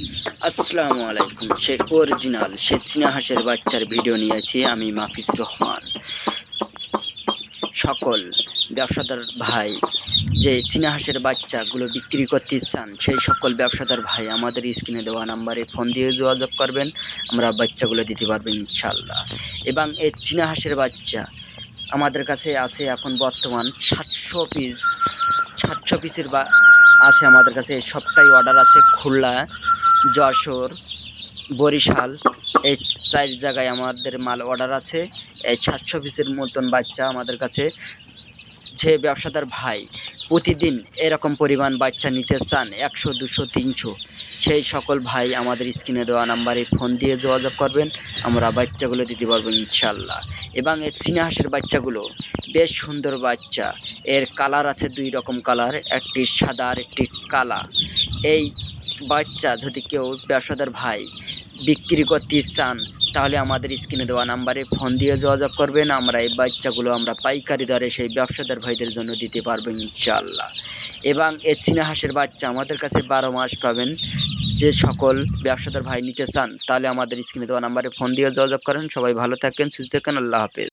আসসালামু আলাইকুম। সে অরিজিনাল সে চীনা হাঁসের বাচ্চার ভিডিও নিয়েছি আমি মাফিজ রহমান। সকল ব্যবসাদার ভাই যে চীনা হাঁসের বাচ্চাগুলো বিক্রি করতে চান সেই সকল ব্যবসাদার ভাই আমাদের স্ক্রিনে দেওয়া নাম্বারে ফোন দিয়ে যোগাযোগ করবেন, আমরা বাচ্চাগুলো দিতে পারবো ইনশাল্লাহ। এবং এই চীনা হাঁসের বাচ্চা আমাদের কাছে আছে এখন বর্তমান 700 পিসের বা আছে আমাদের কাছে। সবটাই অর্ডার আছে খুলনা, যশোর, বরিশাল, এই 4 জায়গায় আমাদের মাল অর্ডার আছে। এই 700 পিসের মতন বাচ্চা আমাদের কাছে। যে ব্যবসাদার ভাই প্রতিদিন এরকম পরিমাণ বাচ্চা নিতে চান 100, 200, 300, সেই সকল ভাই আমাদের স্ক্রিনে দেওয়া নাম্বারে ফোন দিয়ে যোগাযোগ করবেন, আমরা বাচ্চাগুলো দিতে পারবো ইনশাল্লাহ। এবং এই চীনা হাঁসের বাচ্চাগুলো বেশ সুন্দর বাচ্চা। এর কালার আছে 2 রকম কালার, একটি সাদা আর একটি কালা। এই বাচ্চা যদি কেউ ব্যবসাদার ভাই বিক্রি করতে চান তাহলে আমাদের স্ক্রিনে দেওয়া নাম্বারে ফোন দিয়ে যোগাযোগ করবেন, আমরা এই বাচ্চাগুলো আমরা পাইকারি দরে সেই ব্যবসাদার ভাইদের জন্য দিতে পারবো ইনশাআল্লাহ। এবং এই চীনা হাঁসের বাচ্চা আমাদের কাছে 12 মাস পাবেন। যে সকল ব্যবসাদার ভাই নিতে চান তাহলে আমাদের স্ক্রিনে দেওয়া নাম্বারে ফোন দিয়ে যোগাযোগ করেন। সবাই ভালো থাকেন, সুস্থ থাকেন, আল্লাহ হাফেজ।